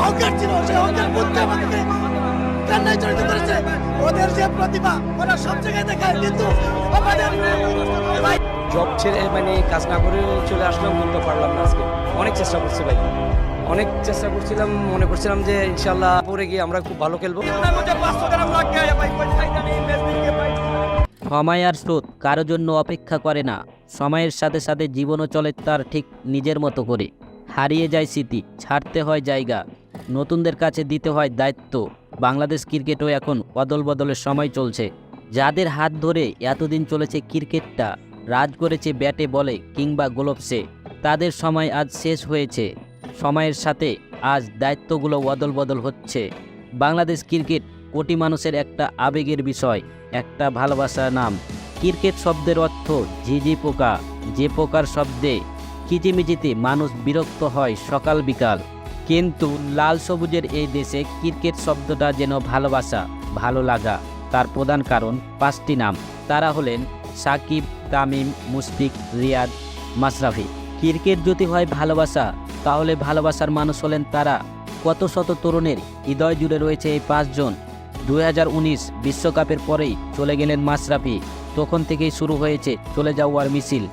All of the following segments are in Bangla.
অহংকার ছিল, সেই অহংকার বুঝতে আমাদেরকে কান্নায় জড়িত করেছে। ওদের যে প্রতিভা ওরা সব জায়গায় দেখায়, কিন্তু আমাদের জব ছেড়ে কাজ না করে চলে আসলাম, কিন্তু পারলাম না। আজকে অনেক চেষ্টা করছি ভাই, অনেক চেষ্টা করছিলাম, মনে করছিলাম যে ইনশাল্লাহ পরে গিয়ে আমরা খুব ভালো খেলবো। সময় আর স্রোত কারো জন্য অপেক্ষা করে না। সময়ের সাথে সাথে জীবনও চলে তার ঠিক নিজের মতো করে। হারিয়ে যায় স্মৃতি, ছাড়তে হয় জায়গা, নতুনদের কাছে দিতে হয় দায়িত্ব। বাংলাদেশ ক্রিকেটও এখন অদল বদলের সময় চলছে। যাদের হাত ধরে এতদিন চলেছে ক্রিকেটটা, রাজ করেছে ব্যাটে বলে কিংবা গ্লোভসে, তাদের সময় আজ শেষ হয়েছে। সময়ের সাথে আজ দায়িত্বগুলো অদল বদল হচ্ছে। বাংলাদেশ ক্রিকেট কোটি মানুষের একটা আবেগের বিষয়, একটা ভালোবাসার নাম। ক্রিকেট শব্দের অর্থ ঝিঝি পোকা, যে পোকার শব্দে কিচিমিচিতে মানুষ বিরক্ত হয় সকাল বিকাল। কিন্তু লাল সবুজের এই দেশে ক্রিকেট শব্দটা যেন ভালোবাসা, ভালো লাগা। তার প্রধান কারণ 5টি নাম। তারা হলেন সাকিব, তামিম, মুশফিক, রিয়াদ, মাশরাফি। ক্রিকেট যদি হয় ভালোবাসা, তাহলে ভালোবাসার মানুষ হলেন তারা। কত শত তরুণের হৃদয় জুড়ে রয়েছে এই 5 জন। 2019 বিশ্বকাপের পরেই চলে গেলেন মাশরাফি। তখন থেকেই শুরু হয়েছে চলে যাওয়ার মিছিল।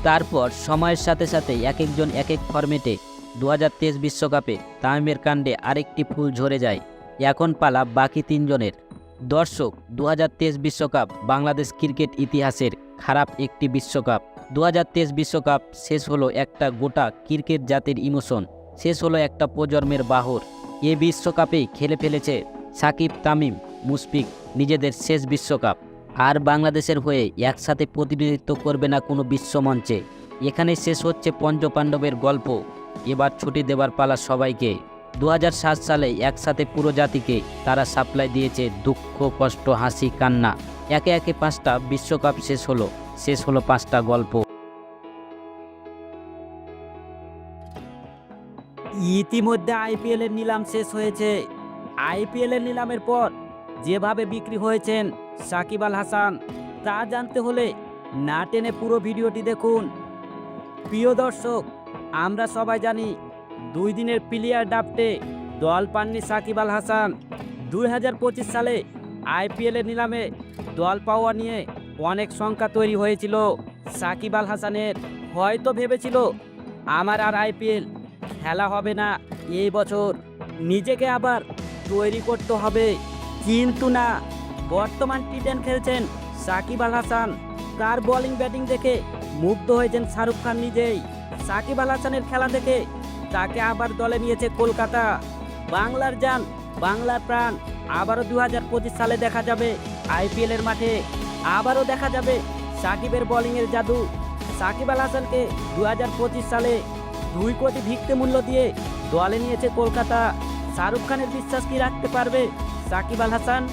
তারপর সময়ের সাথে সাথে এক একজন এক এক ফরম্যাটে। 2023 বিশ্বকাপে তামিমের কাণ্ডে আরেকটি ফুল ঝরে যায়। এখন পালা বাকি 3 জনের। দর্শক, 2023 বিশ্বকাপ বাংলাদেশ ক্রিকেট ইতিহাসের খারাপ একটি বিশ্বকাপ। 2023 বিশ্বকাপ শেষ হলো একটা গোটা ক্রিকেট জাতির ইমোশন, শেষ হলো একটা প্রজন্মের বাহর। এ বিশ্বকাপেই খেলে ফেলেছে সাকিব, তামিম, মুশফিক নিজেদের শেষ বিশ্বকাপ। আর বাংলাদেশের হয়ে একসাথে প্রতিনিধিত্ব করবে না কোনো বিশ্বমঞ্চে। এখানে শেষ হচ্ছে পঞ্চপাণ্ডবের গল্প। এবার ছুটি দেবার পালা সবাইকে। 2007 সালে একসাথে পুরো জাতিকে তারা সাপ্লাই দিয়েছে দুঃখ, কষ্ট, হাসি, কান্না। একে একে 5টা বিশ্বকাপ শেষ হলো 5টা গল্প। ইতিমধ্যে আইপিএলের নিলাম শেষ হয়েছে। আইপিএলের নিলামের পর যেভাবে বিক্রি হয়েছেন সাকিব আল হাসান, তা জানতে হলে না টেনে পুরো ভিডিওটি দেখুন। প্রিয় দর্শক, আমরা সবাই জানি 2 দিনের প্লেয়ার ড্রাফটে দল পাননি সাকিব আল হাসান। 2025 সালে আইপিএলের নিলামে দল পাওয়া নিয়ে অনেক শঙ্কা তৈরি হয়েছিল সাকিব আল হাসানের। হয়তো ভেবেছিল আমার আর আইপিএল খেলা হবে না এই বছর, নিজেকে আবার তৈরি করতে হবে। কিন্তু না, বর্তমান টি10 খেলছেন সাকিব আল হাসান। তার বোলিং ব্যাটিং দেখে মুগ্ধ হয়েছেন শাহরুখ খান নিজেই। সাকিব আল হাসানের খেলা দেখে তাকে আবার দলে নিয়েছে কলকাতা। বাংলার জান, বাংলার প্রাণ। আবারও 2025 সালে দেখা যাবে আইপিএলের মাঠে। আবারও দেখা যাবে সাকিবের বোলিংয়ের জাদু। সাকিব আল হাসানকে 2025 সালে 2 কোটি ভিত্তি মূল্য দিয়ে দলে নিয়েছে কলকাতা। শাহরুখ খানের বিশ্বাস কি রাখতে পারবে সাকিব আল হাসান?